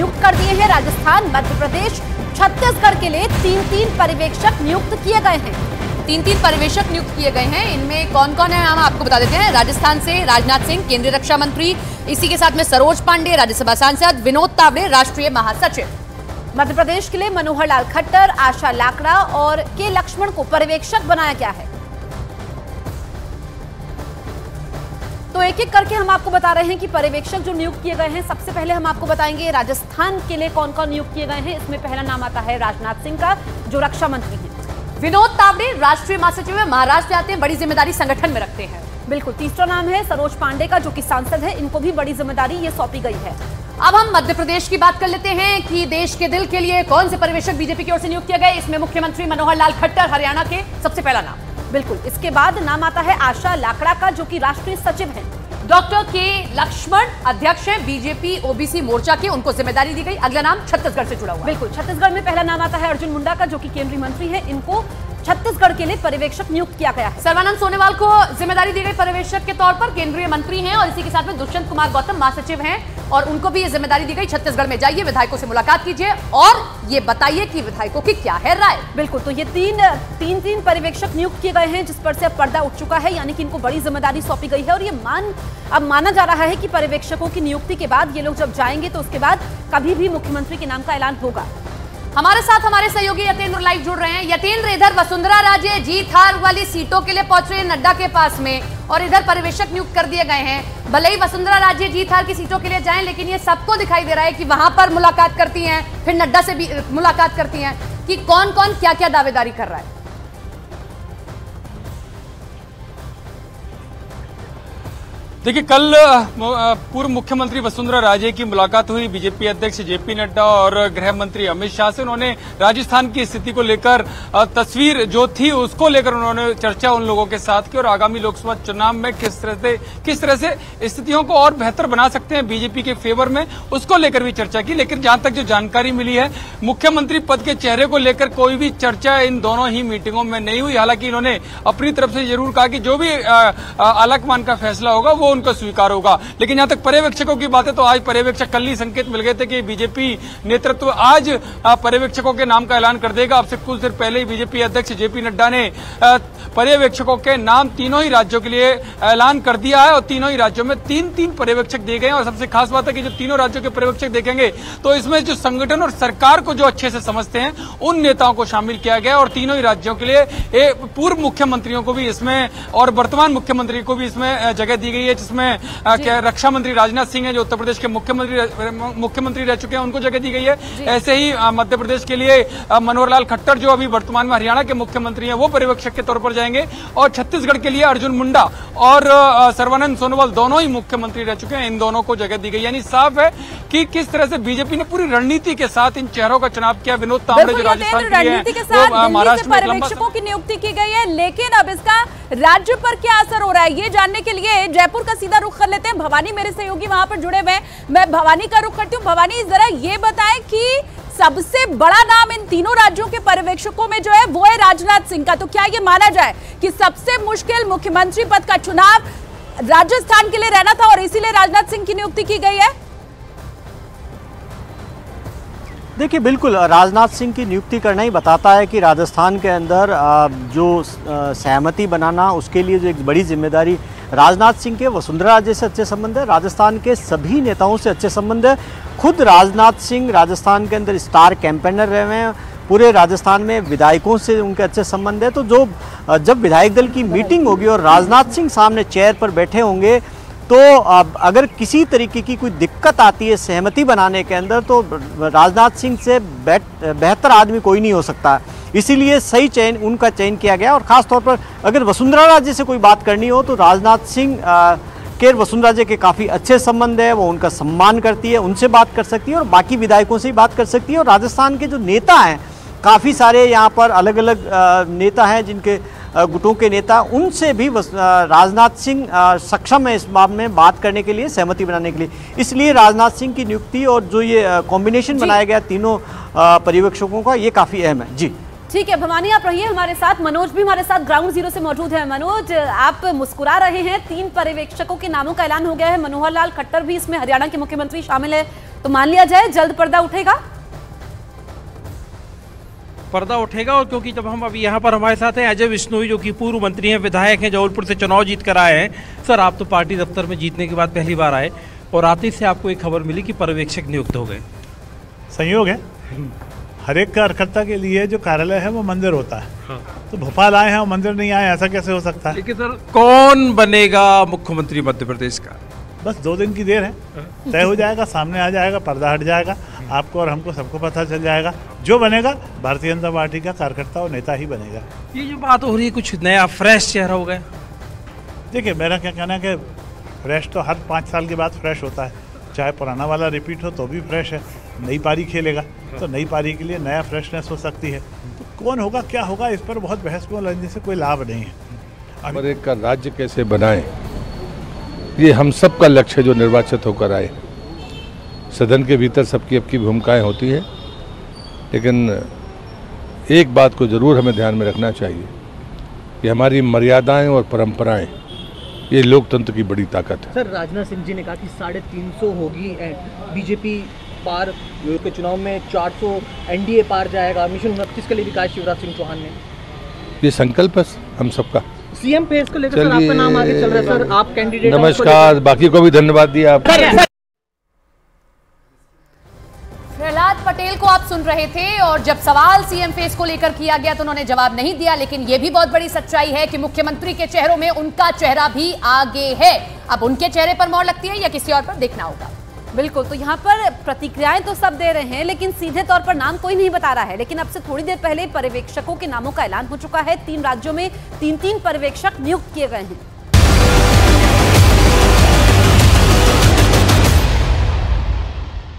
नियुक्त कर दिए हैं। राजस्थान, मध्य प्रदेश, छत्तीसगढ़ के लिए 3-3 पर्यवेक्षक नियुक्त किए गए हैं। 3-3 पर्यवेक्षक नियुक्त किए गए हैं। इनमें कौन कौन है हम आपको बता देते हैं। राजस्थान से राजनाथ सिंह, केंद्रीय रक्षा मंत्री, इसी के साथ में सरोज पांडे, राज्यसभा सांसद, विनोद तावड़े, राष्ट्रीय महासचिव। मध्य प्रदेश के लिए मनोहर लाल खट्टर, आशा लाकड़ा और के लक्ष्मण को पर्यवेक्षक बनाया गया है। तो एक एक करके हम आपको बता रहे हैं कि पर्यवेक्षक जो नियुक्त किए गए हैं। सबसे पहले हम आपको बताएंगे राजस्थान के लिए कौन कौन नियुक्त किए गए हैं। इसमें पहला नाम आता है राजनाथ सिंह का, जो रक्षा मंत्री हैं। विनोद तावड़े राष्ट्रीय महासचिव है, महाराष्ट्र आते हैं, बड़ी जिम्मेदारी संगठन में रखते हैं। बिल्कुल। तीसरा नाम है सरोज पांडे का, जो कि सांसद है। इनको भी बड़ी जिम्मेदारी ये सौंपी गई है। अब हम मध्य प्रदेश की बात कर लेते हैं कि देश के दिल के लिए कौन से पर्यवेक्षक बीजेपी की ओर से नियुक्त किए गए। इसमें मुख्यमंत्री मनोहर लाल खट्टर, हरियाणा के, सबसे पहला नाम। बिल्कुल। इसके बाद नाम आता है आशा लाकड़ा का, जो कि राष्ट्रीय सचिव है। डॉक्टर के लक्ष्मण अध्यक्ष हैं बीजेपी ओबीसी मोर्चा के, उनको जिम्मेदारी दी गई। अगला नाम छत्तीसगढ़ से जुड़ा हुआ। बिल्कुल। छत्तीसगढ़ में पहला नाम आता है अर्जुन मुंडा का, जो कि केंद्रीय मंत्री है। इनको छत्तीसगढ़ के लिए पर्यवेक्षक नियुक्त किया गया है। सर्बानंद सोनोवाल को जिम्मेदारी दी गई पर्यवेक्षक के तौर पर, केंद्रीय मंत्री हैं, और इसी के साथ में दुष्यंत कुमार गौतम महासचिव हैं, और उनको भी ये जिम्मेदारी दी गई। छत्तीसगढ़ में जाइए, विधायकों से मुलाकात कीजिए और ये बताइए कि विधायकों की क्या है राय। बिल्कुल। तो ये तीन पर्यवेक्षक नियुक्त किए गए हैं, जिस पर से अब पर्दा उठ चुका है, यानी कि इनको बड़ी जिम्मेदारी सौंपी गई है। और ये अब माना जा रहा है कि पर्यवेक्षकों की नियुक्ति के बाद ये लोग जब जाएंगे तो उसके बाद कभी भी मुख्यमंत्री के नाम का ऐलान होगा। हमारे साथ हमारे सहयोगी यतेंद्र लाइव जुड़ रहे हैं। यतेंद्र, इधर वसुंधरा राजे जीत हार वाली सीटों के लिए पहुंच रहे हैं नड्डा के पास में, और इधर पर्यवेक्षक नियुक्त कर दिए गए हैं। भले ही वसुंधरा राजे जीत हार की सीटों के लिए जाएं, लेकिन ये सबको दिखाई दे रहा है कि वहां पर मुलाकात करती हैं, फिर नड्डा से भी मुलाकात करती हैं, कि कौन कौन क्या क्या दावेदारी कर रहा है। देखिए, कल पूर्व मुख्यमंत्री वसुंधरा राजे की मुलाकात हुई बीजेपी अध्यक्ष जेपी नड्डा और गृह मंत्री अमित शाह से। उन्होंने राजस्थान की स्थिति को लेकर तस्वीर जो थी उसको लेकर उन्होंने चर्चा उन लोगों के साथ की, और आगामी लोकसभा चुनाव में किस तरह से स्थितियों को और बेहतर बना सकते हैं बीजेपी के फेवर में, उसको लेकर भी चर्चा की। लेकिन जहां तक जो जानकारी मिली है, मुख्यमंत्री पद के चेहरे को लेकर कोई भी चर्चा इन दोनों ही मीटिंगों में नहीं हुई। हालांकि इन्होंने अपनी तरफ से जरूर कहा कि जो भी आलाकमान का फैसला होगा वो उनको स्वीकार होगा। लेकिन यहां तक पर्यवेक्षकों की बात है तो आज पर्यवेक्षक, कल ही संकेत मिल गए थे कि बीजेपी नेतृत्व आज पर्यवेक्षकों के नाम का ऐलान कर देगा। अब से कुछ देर पहले ही बीजेपी अध्यक्ष जेपी नड्डा ने पर्यवेक्षकों के नाम तीनों ही राज्यों के लिए ऐलान कर दिया है, और तीनों ही राज्यों में 3-3 पर्यवेक्षक दिए गए हैं। और सबसे खास बात है कि जो तीनों राज्यों के पर्यवेक्षक देखेंगे तो इसमें जो संगठन और सरकार को जो अच्छे से समझते हैं उन नेताओं को शामिल किया गया, और तीनों ही राज्यों के लिए पूर्व मुख्यमंत्रियों को भी इसमें और वर्तमान मुख्यमंत्री को भी इसमें जगह दी गई है, जिसमें रक्षा मंत्री राजनाथ सिंह है, जो उत्तर प्रदेश के मुख्यमंत्री रह चुके हैं, उनको जगह दी गई है। ऐसे ही मध्य प्रदेश के लिए मनोहर लाल खट्टर, जो अभी वर्तमान में हरियाणा के मुख्यमंत्री हैं, वो पर्यवेक्षक के तौर पर जाएंगे। और छत्तीसगढ़ के लिए अर्जुन मुंडा और सर्बानंद सोनोवाल दोनों ही मुख्यमंत्री रह चुके हैं, इन दोनों को जगह दी गई। यानी साफ है कि किस तरह से बीजेपी ने पूरी रणनीति के साथ इन चेहरों का चुनाव किया। विनोद तावड़े जो राजस्थान के साथ महाराष्ट्र में पर्यवेक्षकों की नियुक्ति की गई है, लेकिन अब इसका राज्य पर क्या असर हो रहा है, ये जानने के लिए जयपुर का सीधा रुख कर लेते हैं। भवानी मेरे सहयोगी वहां पर जुड़े हुए हैं, मैं भवानी का रुख करती हूँ। भवानी, जरा ये बताएं कि सबसे बड़ा नाम इन तीनों राज्यों के पर्यवेक्षकों में जो है वो है राजनाथ सिंह का। तो क्या ये माना जाए कि सबसे मुश्किल मुख्यमंत्री पद का चुनाव राजस्थान के लिए रहना था और इसीलिए राजनाथ सिंह की नियुक्ति की गई है? देखिए, बिल्कुल राजनाथ सिंह की नियुक्ति करना ही बताता है कि राजस्थान के अंदर जो सहमति बनाना, उसके लिए जो एक बड़ी जिम्मेदारी राजनाथ सिंह के वसुंधरा राजे से अच्छे संबंध है, राजस्थान के सभी नेताओं से अच्छे संबंध है। खुद राजनाथ सिंह राजस्थान के अंदर स्टार कैंपेनर रहे हुए हैं, पूरे राजस्थान में विधायकों से उनके अच्छे संबंध है। तो जब विधायक दल की मीटिंग होगी और राजनाथ सिंह सामने चेयर पर बैठे होंगे, तो अगर किसी तरीके की कोई दिक्कत आती है सहमति बनाने के अंदर, तो राजनाथ सिंह से बेहतर आदमी कोई नहीं हो सकता। इसीलिए सही उनका चयन किया गया। और ख़ास तौर पर अगर वसुंधरा राजे से कोई बात करनी हो तो राजनाथ सिंह के वसुंधरा राजे के काफ़ी अच्छे संबंध है, वो उनका सम्मान करती है, उनसे बात कर सकती है और बाकी विधायकों से ही बात कर सकती है। और राजस्थान के जो नेता हैं, काफ़ी सारे यहाँ पर अलग अलग नेता हैं, जिनके गुटों के नेता, उनसे भी राजनाथ सिंह सक्षम है इस मामले में बात करने के लिए, सहमति बनाने के लिए। इसलिए राजनाथ सिंह की नियुक्ति और जो ये कॉम्बिनेशन बनाया गया तीनों पर्यवेक्षकों का, ये काफ़ी अहम है। जी ठीक है भवानी, आप रहिए हमारे साथ। मनोज भी हमारे साथ ग्राउंड जीरो से मौजूद है। मनोज, आप मुस्कुरा रहे हैं, 3 पर्यवेक्षकों के नामों का ऐलान हो गया है। मनोहर लाल खट्टर भी इसमें, हरियाणा के मुख्यमंत्री शामिल है, तो मान लिया जाए जल्द पर्दा उठेगा? पर्दा उठेगा, और क्योंकि जब हम अभी यहाँ पर हमारे साथ हैं अजय विश्नोई, जो कि पूर्व मंत्री हैं, विधायक हैं, जबलपुर से चुनाव जीत कर आए हैं। सर, आप तो पार्टी दफ्तर में जीतने के बाद पहली बार आए और आते से आपको एक खबर मिली कि पर्यवेक्षक नियुक्त हो गए। संयोग है, हर एक कार्यकर्ता के लिए जो कार्यालय है वो मंदिर होता है। हाँ। तो भोपाल आए हैं और मंदिर नहीं आए, ऐसा कैसे हो सकता है? लेकिन सर, कौन बनेगा मुख्यमंत्री मध्य प्रदेश का? बस 2 दिन की देर है, तय हो जाएगा, सामने आ जाएगा, पर्दा हट जाएगा, आपको और हमको सबको पता चल जाएगा। जो बनेगा भारतीय जनता पार्टी का कार्यकर्ता और नेता ही बनेगा। ये जो बात हो रही है, कुछ नया फ्रेश चेहरा हो गया? देखिए, मेरा क्या कहना है कि फ्रेश तो हर 5 साल के बाद फ्रेश होता है, चाहे पुराना वाला रिपीट हो तो भी फ्रेश है। नई पारी खेलेगा तो नई पारी के लिए नया फ्रेशनेस हो सकती है। तो कौन होगा, क्या होगा, इस पर बहुत बहस को लेने से कोई लाभ नहीं है। हमारे का राज्य कैसे बनाएं, ये हम सब का लक्ष्य, जो निर्वाचित होकर आए। सदन के भीतर सबकी अपनी भूमिकाएं होती है, लेकिन एक बात को जरूर हमें ध्यान में रखना चाहिए कि हमारी मर्यादाएं और परंपराएं, ये लोकतंत्र की बड़ी ताकत है। सर, राजनाथ सिंह जी ने कहा कि 350 होगी, बीजेपी पार के चुनाव में 400, एनडीए पार जाएगा, मिशन 29 के लिए भी कहा शिवराज सिंह चौहान ने। ये संकल्प है हम सबका। सीएम फेस को लेकर सर आपका नाम आगे चल रहा है, सर आप कैंडिडेट। नमस्कार, बाकी को भी धन्यवाद दिया आप। प्रहलाद पटेल को आप सुन रहे थे, और जब सवाल सीएम फेस को लेकर किया गया तो उन्होंने जवाब नहीं दिया, लेकिन यह भी बहुत बड़ी सच्चाई है कि मुख्यमंत्री के चेहरों में उनका चेहरा भी आगे है। अब उनके चेहरे पर मोहर लगती है या किसी और पर, देखना होगा। बिल्कुल, तो यहाँ पर प्रतिक्रियाएं तो सब दे रहे हैं, लेकिन सीधे तौर पर नाम कोई नहीं बता रहा है। लेकिन अब से थोड़ी देर पहले पर्यवेक्षकों के नामों का ऐलान हो चुका है। 3 राज्यों में 3-3 पर्यवेक्षक नियुक्त किए गए हैं।